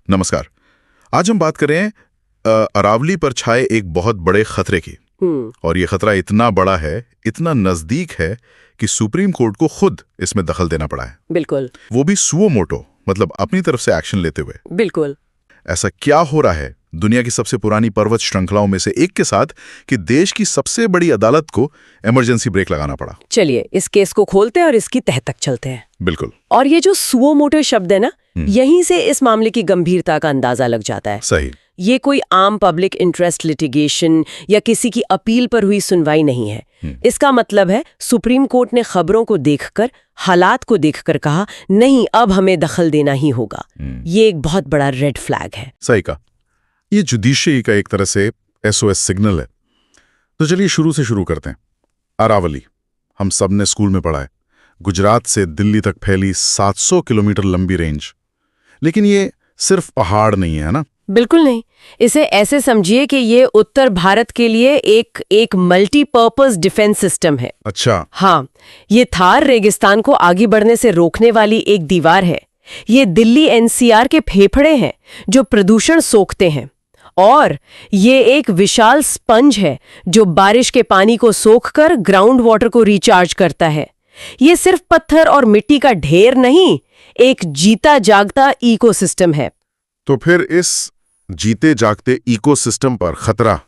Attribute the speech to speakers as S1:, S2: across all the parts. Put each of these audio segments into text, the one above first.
S1: नमस्कार। आज हम बात करें अरावली पर छाए एक बहुत बड़े खतरे की। और ये खतरा इतना बड़ा है, इतना नजदीक है कि सुप्रीम कोर्ट को खुद इसमें दखल देना पड़ा है।
S2: बिल्कुल।
S1: वो भी सुओ मोटो, मतलब अपनी तरफ से एक्शन लेते हुए।
S2: बिल्कुल।
S1: ऐसा क्या हो रहा है दुनिया की सबसे पुरानी पर्वत श्रृंखलाओं में से एक के साथ कि देश की सबसे बड़ी अदालत को इमरजेंसी ब्रेक लगाना पड़ा?
S2: चलिए इस केस को खोलते हैं और इसकी तह तक चलते हैं।
S1: बिल्कुल।
S2: और ये जो सुओ मोटो शब्द है ना, यहीं से इस मामले की गंभीरता का अंदाजा लग जाता है।
S1: सही।
S2: ये कोई आम पब्लिक इंटरेस्ट लिटिगेशन या किसी की अपील पर हुई सुनवाई नहीं है। इसका मतलब है सुप्रीम कोर्ट ने खबरों को देखकर, हालात को देखकर कहा नहीं, अब हमें दखल देना ही होगा। ये एक बहुत बड़ा रेड फ्लैग है।
S1: सही कहा। ये जुडिशरी का एक तरह से SOS सिग्नल है। तो चलिए शुरू से शुरू करते हैं। अरावली, हम सब ने स्कूल में पढ़ा है, गुजरात से दिल्ली तक फैली 700 किलोमीटर लंबी रेंज। लेकिन ये सिर्फ पहाड़ नहीं है ना?
S2: बिल्कुल नहीं। इसे ऐसे समझिए कि ये उत्तर भारत के लिए एक मल्टीपर्पज डिफेंस सिस्टम है।
S1: अच्छा।
S2: हाँ, ये थार रेगिस्तान को आगे बढ़ने से रोकने वाली एक दीवार है। ये दिल्ली NCR के फेफड़े हैं जो प्रदूषण सोखते हैं। और ये एक विशाल स्पंज है जो बारिश के पानी को सोखकर ग्राउंड वाटर को रिचार्ज करता है। ये सिर्फ पत्थर और मिट्टी का ढेर नहीं, एक जीता जागता इकोसिस्टम है।
S1: तो फिर इस जीते जागते इकोसिस्टम पर खतरा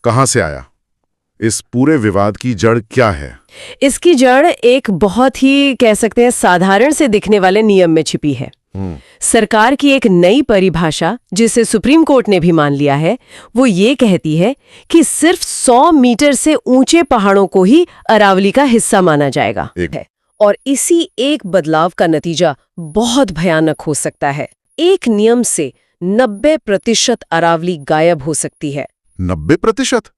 S1: कहां से आया? इस पूरे विवाद की जड़ क्या है?
S2: इसकी जड़ एक बहुत ही कह सकते हैं साधारण से दिखने वाले नियम में छिपी है। सरकार की एक नई परिभाषा, जिसे सुप्रीम कोर्ट ने भी मान लिया है, वो ये कहती है कि सिर्फ 100 मीटर से ऊंचे पहाड़ों को ही अरावली का हिस्सा माना जाएगा। और इसी एक बदलाव का नतीजा बहुत भयानक हो सकता है। एक नियम से 90% अरावली गायब हो सकती है।
S1: 90%?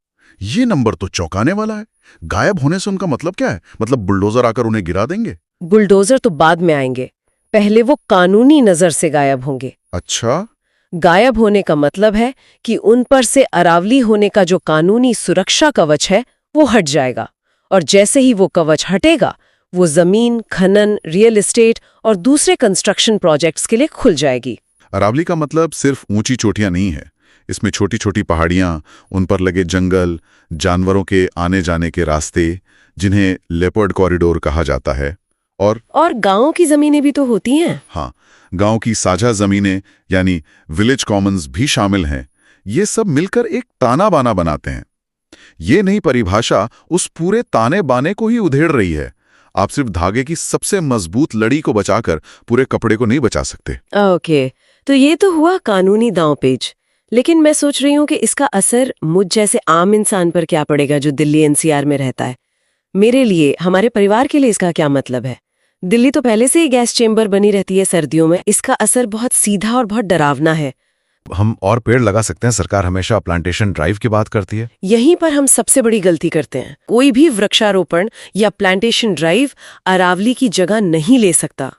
S1: ये नंबर तो चौंकाने वाला है। गायब होने से उनका मतलब क्या है? मतलब बुलडोजर आकर उन्हें गिरा देंगे?
S2: बुलडोजर तो बाद में आएंगे, पहले वो कानूनी नजर से गायब होंगे।
S1: अच्छा।
S2: गायब होने का मतलब है कि उन पर से अरावली होने का जो कानूनी सुरक्षा कवच है वो हट जाएगा। और जैसे ही वो कवच हटेगा, वो जमीन, खनन, रियल एस्टेट और दूसरे कंस्ट्रक्शन प्रोजेक्ट्स के लिए खुल जाएगी।
S1: अरावली का मतलब सिर्फ ऊंची चोटियां नहीं है। इसमें छोटी छोटी पहाड़ियां, उन पर लगे जंगल, जानवरों के आने जाने के रास्ते, जिन्हें लेपर्ड कॉरिडोर कहा जाता है, और
S2: गांवों की जमीनें भी तो होती हैं।
S1: हाँ, गांव की साझा जमीनें यानी विलेज कॉमन्स भी शामिल हैं। ये सब मिलकर एक ताना बाना बनाते हैं। ये नई परिभाषा उस पूरे ताने बाने को ही उधेड़ रही है। आप सिर्फ धागे की सबसे मजबूत लड़ी को बचाकर पूरे कपड़े को नहीं बचा सकते।
S2: ओके, तो ये तो हुआ कानूनी दांवपेच। लेकिन मैं सोच रही हूँ कि इसका असर मुझ जैसे आम इंसान पर क्या पड़ेगा जो दिल्ली NCR में रहता है। मेरे लिए, हमारे परिवार के लिए इसका क्या मतलब है? दिल्ली तो पहले से ही गैस चेंबर बनी रहती है सर्दियों में। इसका असर बहुत सीधा और बहुत डरावना है।
S3: हम और पेड़ लगा सकते हैं। सरकार हमेशा प्लांटेशन ड्राइव की बात करती है।
S2: यहीं पर हम सबसे बड़ी गलती करते हैं। कोई भी वृक्षारोपण या प्लांटेशन ड्राइव अरावली की जगह नहीं ले सकता।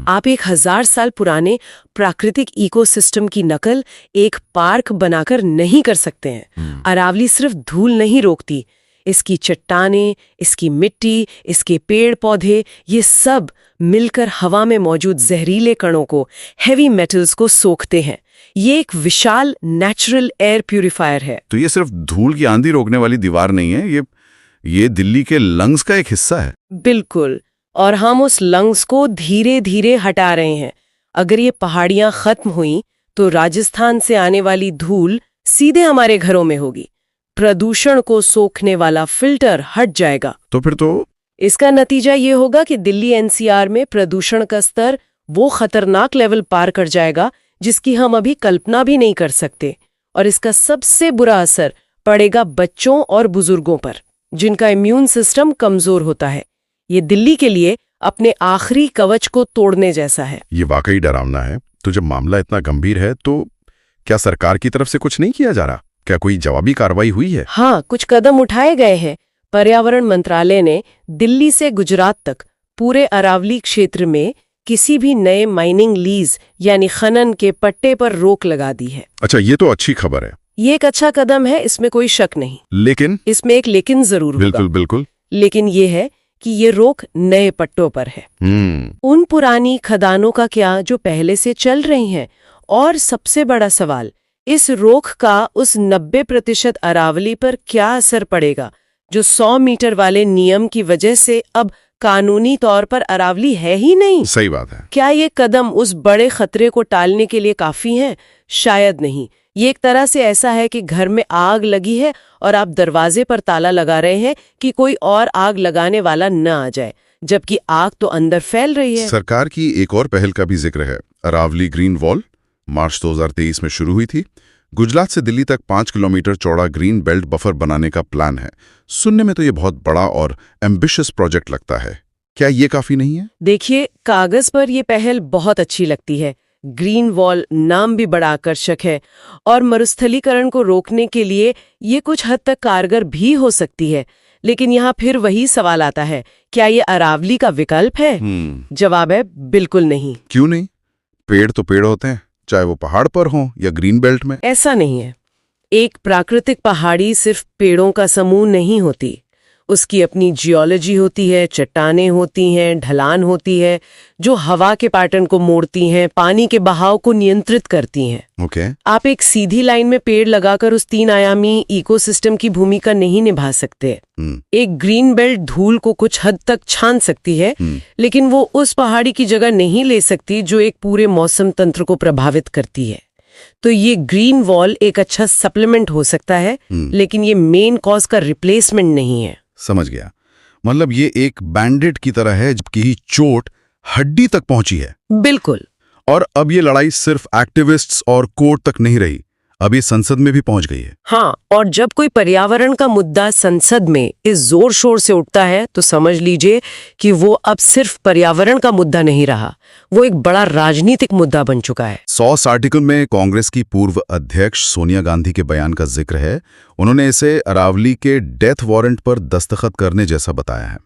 S2: आप 1000 साल पुराने प्राकृतिक इकोसिस्टम की नकल एक पार्क बनाकर नहीं कर सकते हैं। अरावली सिर्फ धूल नहीं रोकती, इसकी चट्टानें, इसकी मिट्टी, इसके पेड़ पौधे, ये सब मिलकर हवा में मौजूद जहरीले कणों को, हेवी मेटल्स को सोखते हैं। ये एक विशाल नेचुरल एयर प्यूरिफायर है।
S1: तो ये सिर्फ धूल की आंधी रोकने वाली दीवार नहीं है, ये दिल्ली के लंग्स का एक हिस्सा है।
S2: बिल्कुल। और हम उस लंग्स को धीरे धीरे हटा रहे हैं। अगर ये पहाड़ियां खत्म हुई तो राजस्थान से आने वाली धूल सीधे हमारे घरों में होगी। प्रदूषण को सोखने वाला फिल्टर हट जाएगा।
S1: तो फिर तो
S2: इसका नतीजा ये होगा कि दिल्ली NCR में प्रदूषण का स्तर वो खतरनाक लेवल पार कर जाएगा जिसकी हम अभी कल्पना भी नहीं कर सकते। और इसका सबसे बुरा असर पड़ेगा बच्चों और बुजुर्गों पर, जिनका इम्यून सिस्टम कमजोर होता है। ये दिल्ली के लिए अपने आखिरी कवच को तोड़ने जैसा है।
S1: ये वाकई डरावना है। तो जब मामला इतना गंभीर है तो क्या सरकार की तरफ से कुछ नहीं किया जा रहा? क्या कोई जवाबी कार्रवाई हुई है?
S2: हाँ, कुछ कदम उठाए गए हैं। पर्यावरण मंत्रालय ने दिल्ली से गुजरात तक पूरे अरावली क्षेत्र में किसी भी नए माइनिंग लीज यानी खनन के पट्टे पर रोक लगा दी है।
S1: अच्छा, ये तो अच्छी खबर है।
S2: ये एक अच्छा कदम है, इसमें कोई शक नहीं।
S1: लेकिन
S2: इसमें एक लेकिन जरूर होगा।
S1: बिल्कुल बिल्कुल।
S2: लेकिन ये है कि ये रोक नए पट्टों पर है। उन पुरानी खदानों का क्या जो पहले से चल रही हैं और सबसे बड़ा सवाल, इस रोक का उस 90% अरावली पर क्या असर पड़ेगा जो 100 मीटर वाले नियम की वजह से अब कानूनी तौर पर अरावली है ही नहीं?
S1: सही बात है।
S2: क्या ये कदम उस बड़े खतरे को टालने के लिए काफी है? शायद नहीं। ये एक तरह से ऐसा है कि घर में आग लगी है और आप दरवाजे पर ताला लगा रहे हैं कि कोई और आग लगाने वाला न आ जाए, जबकि आग तो अंदर फैल रही है।
S1: सरकार की एक और पहल का भी जिक्र है, अरावली ग्रीन वॉल। मार्च 2023 में शुरू हुई थी। गुजरात से दिल्ली तक 5 किलोमीटर चौड़ा ग्रीन बेल्ट बफर बनाने का प्लान है। सुनने में तो ये बहुत बड़ा और एम्बिशियस प्रोजेक्ट लगता है। क्या ये काफी नहीं है?
S2: देखिए, कागज पर ये पहल बहुत अच्छी लगती है। ग्रीन वॉल नाम भी बड़ा आकर्षक है और मरुस्थलीकरण को रोकने के लिए ये कुछ हद तक कारगर भी हो सकती है। लेकिन यहाँ फिर वही सवाल आता है, क्या ये अरावली का विकल्प है? जवाब है बिल्कुल नहीं।
S1: क्यों नहीं? पेड़ तो पेड़ होते हैं, चाहे वो पहाड़ पर हो या ग्रीन बेल्ट में।
S2: ऐसा नहीं है। एक प्राकृतिक पहाड़ी सिर्फ पेड़ों का समूह नहीं होती। उसकी अपनी जियोलॉजी होती है, चट्टानें होती हैं, ढलान होती है जो हवा के पैटर्न को मोड़ती हैं, पानी के बहाव को नियंत्रित करती हैं।
S1: ओके।
S2: आप एक सीधी लाइन में पेड़ लगाकर उस 3 आयामी इकोसिस्टम की भूमिका नहीं निभा सकते। एक ग्रीन बेल्ट धूल को कुछ हद तक छान सकती है, लेकिन वो उस पहाड़ी की जगह नहीं ले सकती जो एक पूरे मौसम तंत्र को प्रभावित करती है। तो ये ग्रीन वॉल एक अच्छा सप्लीमेंट हो सकता है, लेकिन ये मेन कॉज का रिप्लेसमेंट नहीं है।
S1: समझ गया। मतलब ये एक बैंडेड की तरह है जबकि चोट हड्डी तक पहुंची है।
S2: बिल्कुल।
S1: और अब ये लड़ाई सिर्फ एक्टिविस्ट्स और कोर्ट तक नहीं रही, अभी संसद में भी पहुंच गई है।
S2: हाँ, और जब कोई पर्यावरण का मुद्दा संसद में इस जोर शोर से उठता है तो समझ लीजिए कि वो अब सिर्फ पर्यावरण का मुद्दा नहीं रहा, वो एक बड़ा राजनीतिक मुद्दा बन चुका है।
S1: 100 आर्टिकल में कांग्रेस की पूर्व अध्यक्ष सोनिया गांधी के बयान का जिक्र है। उन्होंने इसे अरावली के डेथ वारंट पर दस्तखत करने जैसा बताया है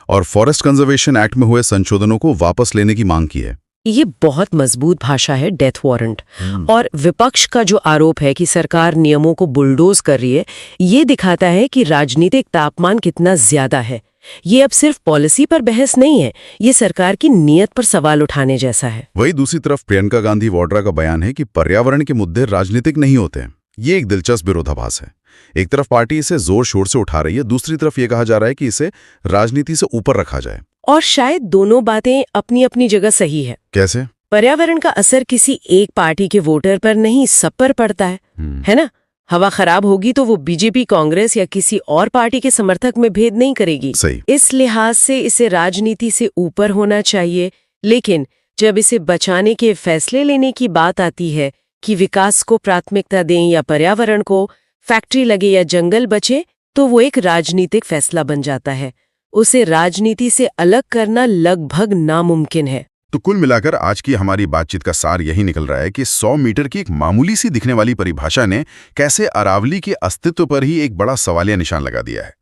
S1: और फॉरेस्ट कंजर्वेशन एक्ट में हुए संशोधनों को वापस लेने की मांग की है।
S2: ये बहुत मजबूत भाषा है, डेथ वारंट। और विपक्ष का जो आरोप है कि सरकार नियमों को बुलडोज कर रही है, ये दिखाता है कि राजनीतिक तापमान कितना ज्यादा है। ये अब सिर्फ पॉलिसी पर बहस नहीं है, ये सरकार की नीयत पर सवाल उठाने जैसा है।
S1: वही दूसरी तरफ प्रियंका गांधी वाड्रा का बयान है कि पर्यावरण के मुद्दे राजनीतिक नहीं होते हैं। ये एक दिलचस्प विरोधाभास है। एक तरफ पार्टी इसे जोर शोर से उठा रही है, दूसरी तरफ ये कहा जा रहा है कि इसे राजनीति से ऊपर रखा जाए।
S2: और शायद दोनों बातें अपनी अपनी जगह सही है।
S1: कैसे?
S2: पर्यावरण का असर किसी एक पार्टी के वोटर पर नहीं, सब पर पड़ता है ना? हवा खराब होगी तो वो बीजेपी, कांग्रेस या किसी और पार्टी के समर्थक में भेद नहीं करेगी।
S1: सही।
S2: इस लिहाज से इसे राजनीति से ऊपर होना चाहिए। लेकिन जब इसे बचाने के फैसले लेने की बात आती है कि विकास को प्राथमिकता दें या पर्यावरण को, फैक्ट्री लगे या जंगल बचे, तो वो एक राजनीतिक फैसला बन जाता है। उसे राजनीति से अलग करना लगभग नामुमकिन है।
S1: तो कुल मिलाकर आज की हमारी बातचीत का सार यही निकल रहा है कि 100 मीटर की एक मामूली सी दिखने वाली परिभाषा ने कैसे अरावली के अस्तित्व पर ही एक बड़ा सवालिया निशान लगा दिया है।